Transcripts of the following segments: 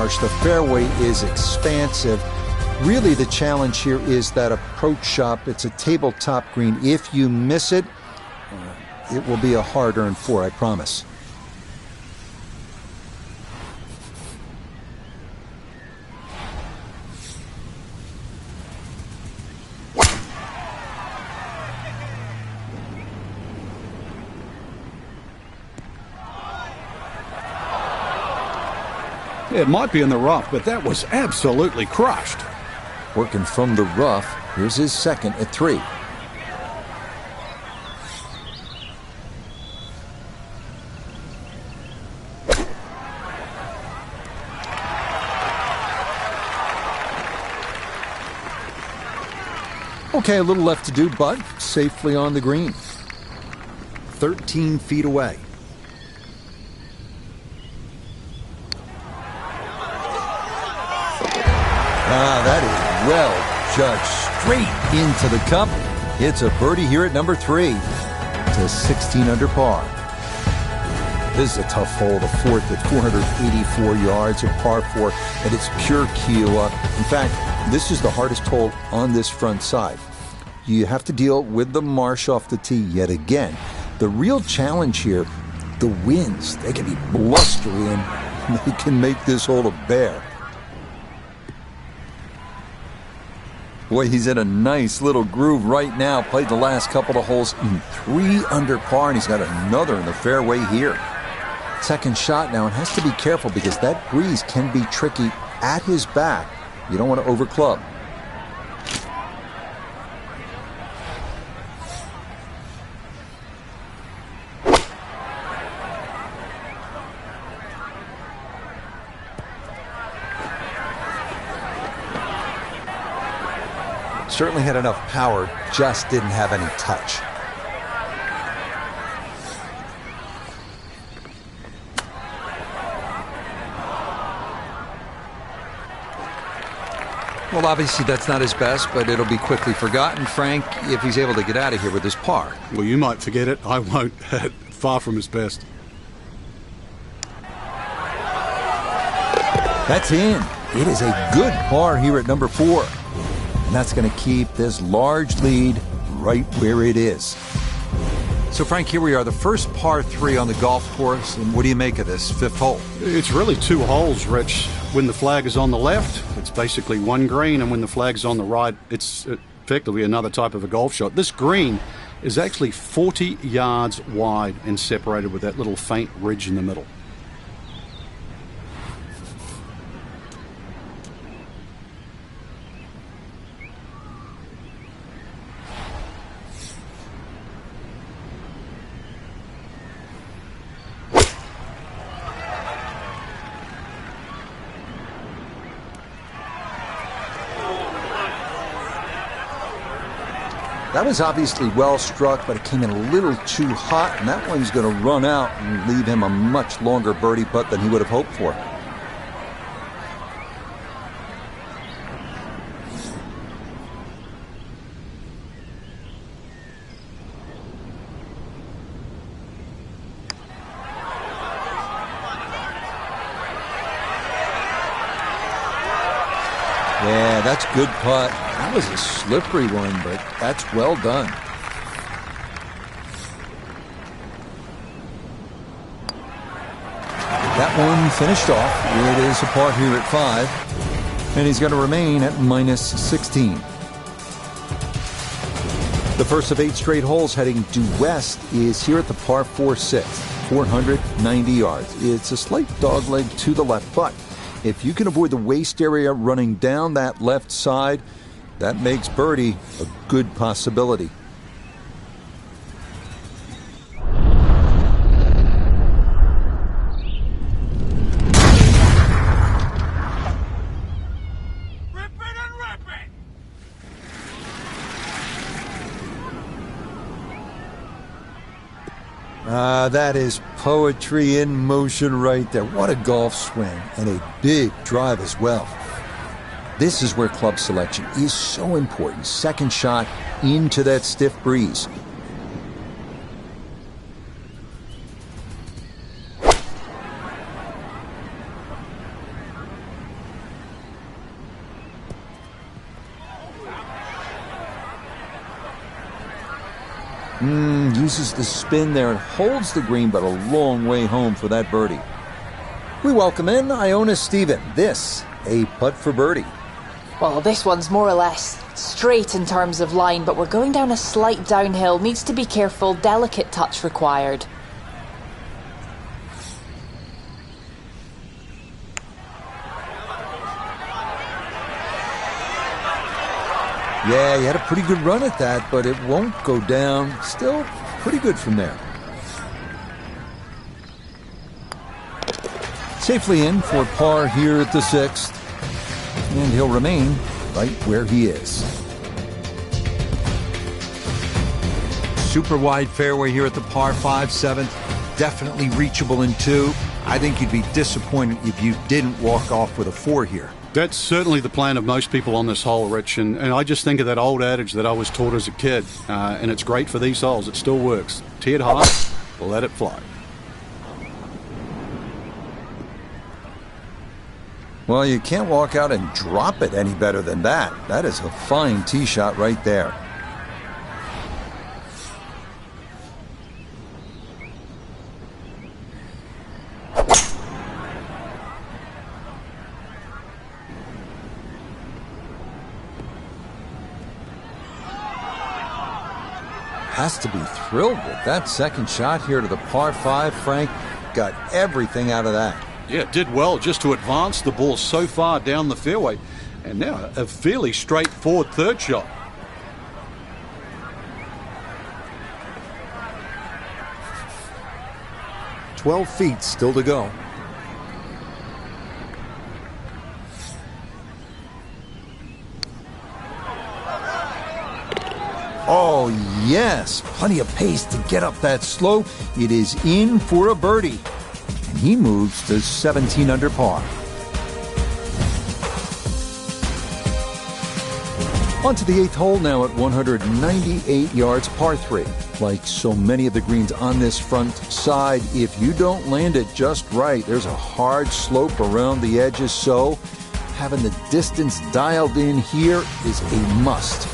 marsh. The fairway is expansive. Really, the challenge here is that approach shot. It's a tabletop green. If you miss it, it will be a hard-earned 4, I promise. It might be in the rough, but that was absolutely crushed. Working from the rough, here's his second at 3. Okay, a little left to do, but safely on the green. 13 feet away. That is well judged. Straight into the cup. It's a birdie here at number 3 to 16 under par. This is a tough hole, the fourth at 484 yards, a par 4, and it's pure Kiowa. In fact, this is the hardest hole on this front side. You have to deal with the marsh off the tee yet again. The real challenge here, the winds. They can be blustery and they can make this hole a bear. Boy, he's in a nice little groove right now. Played the last couple of holes in 3 under par, and he's got another in the fairway here. Second shot now, and has to be careful because that breeze can be tricky at his back. You don't want to overclub. Certainly had enough power, just didn't have any touch. Well, obviously that's not his best, but it'll be quickly forgotten, Frank, if he's able to get out of here with his par. Well, you might forget it. I won't. Far from his best. That's in. It is a good par here at number 4. And that's going to keep this large lead right where it is. So, Frank, here we are, the first par 3 on the golf course. And what do you make of this 5th hole? It's really 2 holes, Rich. When the flag is on the left, it's basically one green. And when the flag is on the right, it's effectively another type of a golf shot. This green is actually 40 yards wide and separated with that little faint ridge in the middle. That was obviously well struck, but it came in a little too hot, and that one's going to run out and leave him a much longer birdie putt than he would have hoped for. Yeah, that's a good putt. That was a slippery one, but that's well done. That one finished off. It is a par here at 5, and he's going to remain at minus 16. The first of 8 straight holes heading due west is here at the par 4-6, 490 yards. It's a slight dogleg to the left, but if you can avoid the waist area running down that left side, that makes birdie a good possibility. That is poetry in motion right there. What a golf swing, and a big drive as well. This is where club selection is so important. Second shot into that stiff breeze. Uses the spin there and holds the green, but a long way home for that birdie. We welcome in Iona Stephen. This, a putt for birdie. Well, this one's more or less straight in terms of line, but we're going down a slight downhill. Needs to be careful, delicate touch required. Yeah, he had a pretty good run at that, but it won't go down. Still pretty good from there. Safely in for par here at the 6th. And he'll remain right where he is. Super wide fairway here at the par 5, 7th. Definitely reachable in 2. I think you'd be disappointed if you didn't walk off with a 4 here. That's certainly the plan of most people on this hole, Rich. And I just think of that old adage that I was taught as a kid. And it's great for these holes. It still works. Tee it high, let it fly. Well, you can't walk out and drop it any better than that. That is a fine tee shot right there. Has to be thrilled with that second shot here to the par 5. Frank got everything out of that. Yeah, did well just to advance the ball so far down the fairway. And now a fairly straightforward third shot. "12 feet still to go." Oh, yes. Plenty of pace to get up that slope. It is in for a birdie. And he moves to 17 under par. On to the 8th hole now at 198 yards, par 3. Like so many of the greens on this front side, if you don't land it just right, there's a hard slope around the edges, so having the distance dialed in here is a must.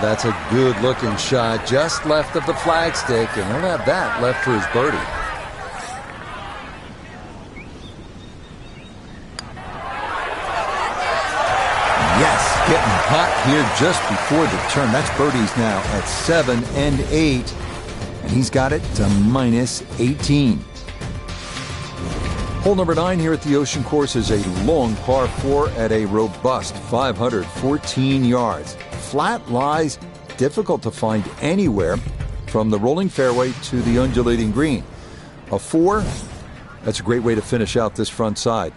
That's a good-looking shot, just left of the flagstick, and he'll have that left for his birdie. Yes, getting hot here just before the turn. That's birdies now at 7 and 8. And he's got it to minus 18. Hole number 9 here at the Ocean Course is a long par 4 at a robust 514 yards. Flat lies difficult to find anywhere from the rolling fairway to the undulating green. A 4, that's a great way to finish out this front side.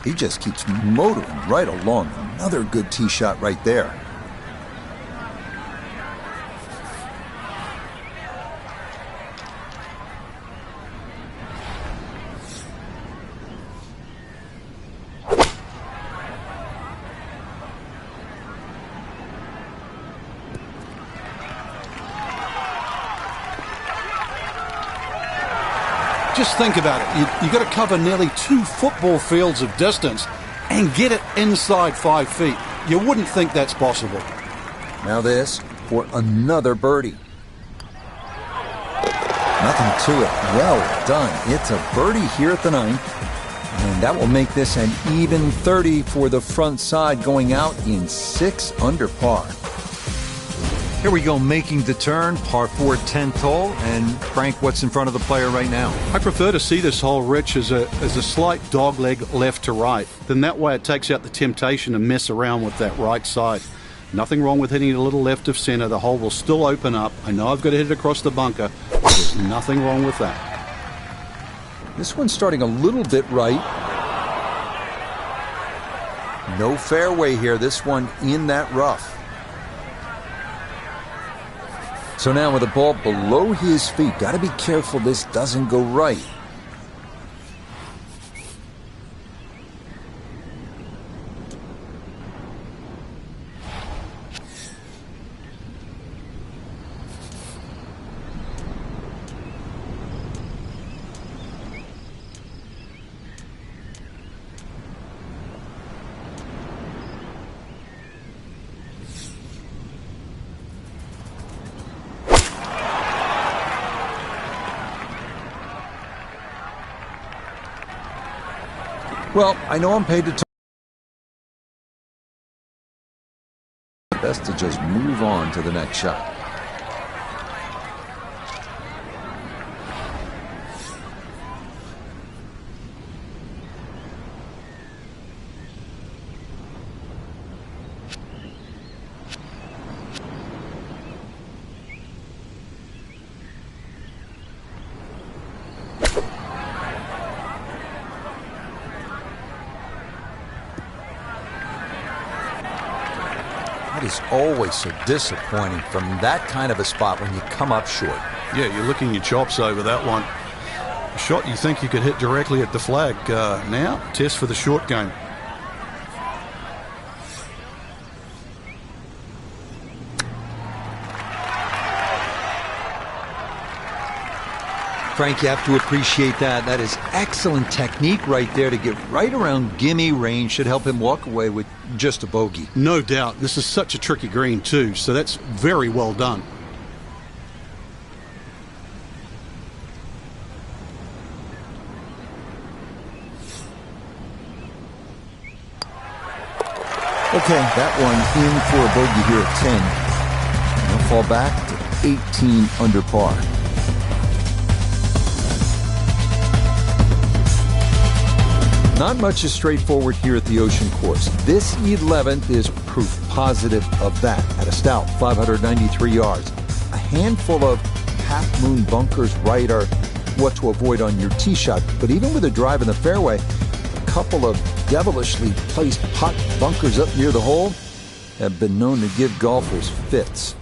He just keeps motoring right along. Another good tee shot right there. Just think about it. You've got to cover nearly 2 football fields of distance and get it inside 5 feet. You wouldn't think that's possible. Now this for another birdie. Nothing to it. Well done. It's a birdie here at the 9th. And that will make this an even 30 for the front side, going out in 6 under par. Here we go, making the turn, par 4, 10th hole. And Frank, what's in front of the player right now? I prefer to see this hole, Rich, as a slight dogleg left to right. Then that way it takes out the temptation to mess around with that right side. Nothing wrong with hitting it a little left of center. The hole will still open up. I know I've got to hit it across the bunker, but there's nothing wrong with that. This one's starting a little bit right. No fairway here. This one in that rough. So now with the ball below his feet, got to be careful this doesn't go right. Well, I know I'm paid to talk. Best to just move on to the next shot. That is always so disappointing from that kind of a spot when you come up short. Yeah, you're licking your chops over that one. A shot you think you could hit directly at the flag. Now, test for the short game. Frank, you have to appreciate that. That is excellent technique right there to get right around gimme range. Should help him walk away with just a bogey. No doubt. This is such a tricky green too, so that's very well done. Okay, that one in for a bogey here at 10. He'll fall back to 18 under par. Not much is straightforward here at the Ocean Course. This 11th is proof positive of that at a stout 593 yards. A handful of half-moon bunkers right are what to avoid on your tee shot. But even with a drive in the fairway, a couple of devilishly placed hot bunkers up near the hole have been known to give golfers fits.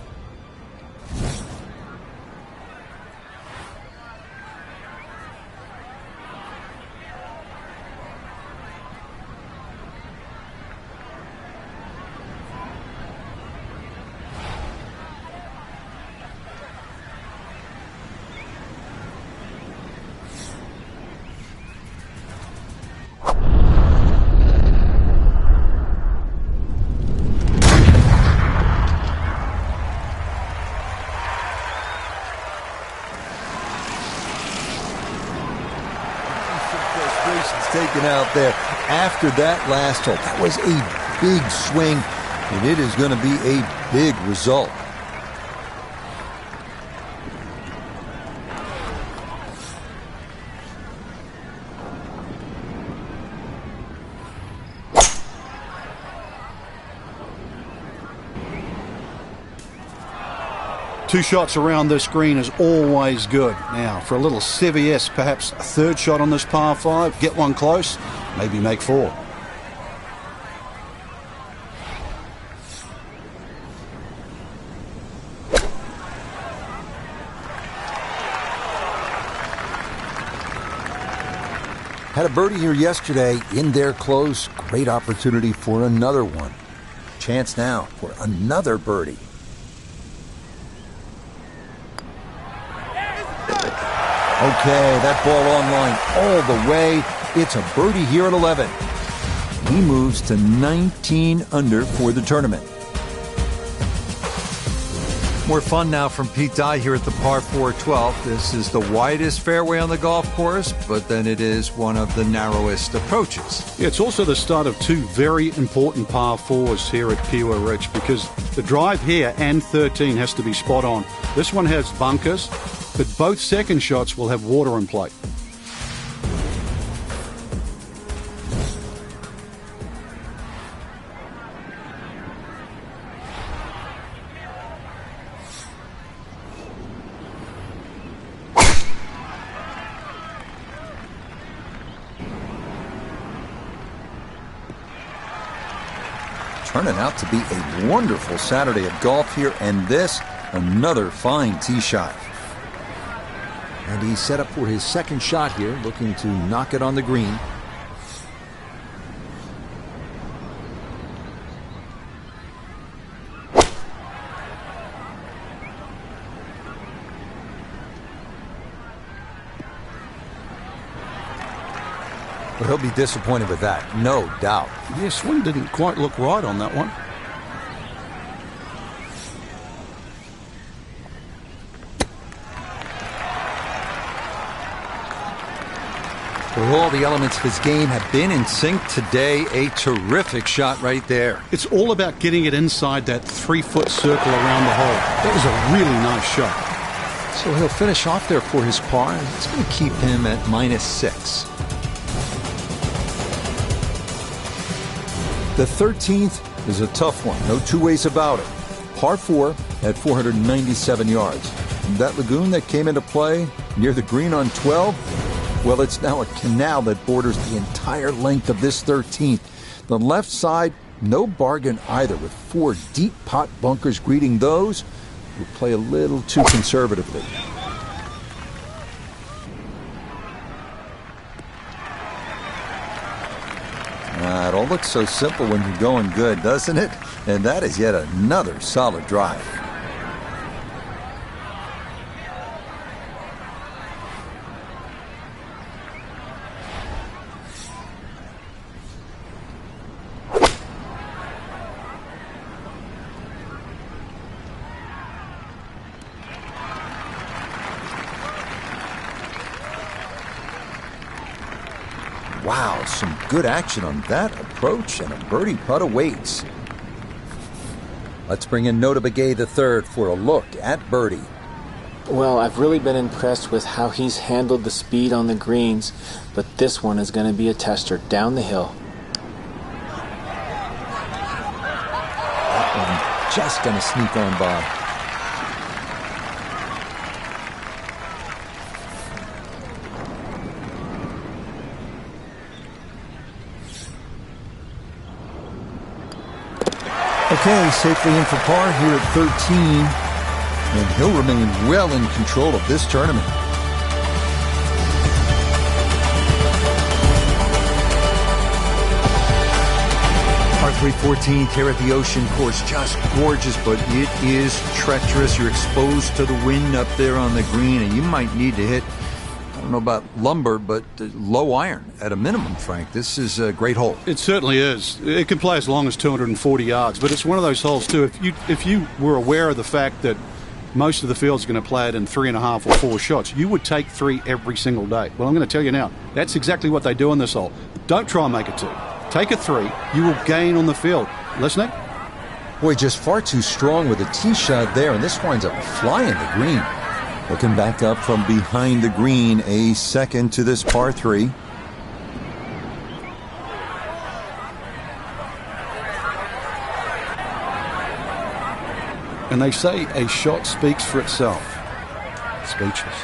going out there after that last hole. That was a big swing, and it is going to be a big result. Two shots around this green is always good. Now, for a little CVS, perhaps a third shot on this par 5. Get one close, maybe make 4. Had a birdie here yesterday, in there close. Great opportunity for another one. Chance now for another birdie. Okay, that ball on line all the way. It's a birdie here at 11. He moves to 19 under for the tournament. More fun now from Pete Dye here at the par 4 12th. This is the widest fairway on the golf course, but then it is one of the narrowest approaches. Yeah, it's also the start of 2 very important par 4s here at Kiwa Rich, because the drive here and 13 has to be spot on. This one has bunkers, but both second shots will have water in play. Turning out to be a wonderful Saturday of golf here, and this, another fine tee shot. And he's set up for his second shot here, looking to knock it on the green. But he'll be disappointed with that, no doubt. Yeah, swing didn't quite look right on that one. Well, all the elements of his game have been in sync today. A terrific shot right there. It's all about getting it inside that 3-foot circle around the hole. That was a really nice shot. So he'll finish off there for his par, and it's going to keep him at -6. The 13th is a tough one, no two ways about it. Par 4 at 497 yards. That lagoon that came into play near the green on 12, well, it's now a canal that borders the entire length of this 13th. The left side, no bargain either, with 4 deep pot bunkers greeting those who play a little too conservatively. It all looks so simple when you're going good, doesn't it? And that is yet another solid drive. Wow, some good action on that approach, and a birdie putt awaits. Let's bring in Nota Begay III for a look at birdie. Well, I've really been impressed with how he's handled the speed on the greens, but this one is going to be a tester down the hill. That one just going to sneak on by. Okay, safely in for par here at 13, and he'll remain well in control of this tournament. Par 3 14th here at the Ocean Course, just gorgeous, but it is treacherous. You're exposed to the wind up there on the green, and you might need to hit, I don't know about lumber, but low iron at a minimum, Frank. This is a great hole. It certainly is. It can play as long as 240 yards, but it's one of those holes too. If you were aware of the fact that most of the field's going to play it in 3.5 or 4 shots. You would take 3 every single day. Well, I'm going to tell you now, that's exactly what they do on this hole. Don't try and make it 2. Take a 3. You will gain on the field. Listening? Boy, just far too strong with a tee shot there, and this winds up flying the green. Looking back up from behind the green, a second to this par 3. And they say a shot speaks for itself. Speechless.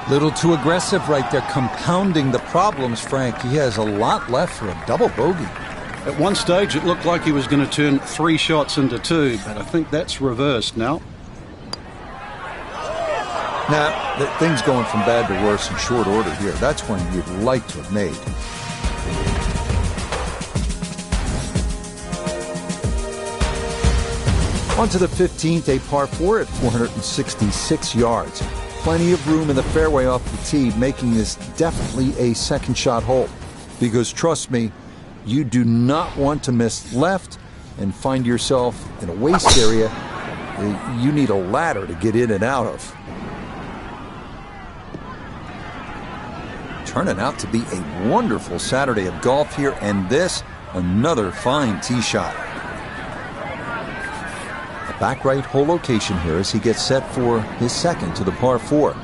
Little too aggressive right there, compounding the problems, Frank. He has a lot left for a double bogey. At one stage, it looked like he was going to turn 3 shots into 2, but I think that's reversed now. Now, things going from bad to worse in short order here. That's one you'd like to have made. On to the 15th, a par 4 at 466 yards. Plenty of room in the fairway off the tee, making this definitely a second shot hole. Because trust me, you do not want to miss left and find yourself in a waste area you need a ladder to get in and out of. Turning out to be a wonderful Saturday of golf here, and this, another fine tee shot. Back right hole location here as he gets set for his second to the par 4.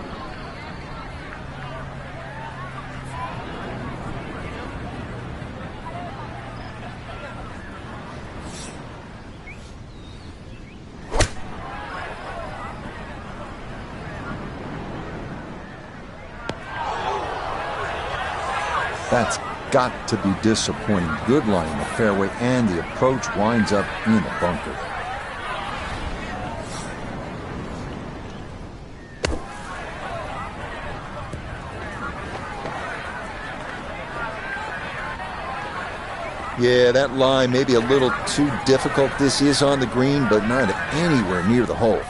That's got to be disappointing. Good line in the fairway, and the approach winds up in a bunker. Yeah, that line may be a little too difficult. This is on the green, but not anywhere near the hole.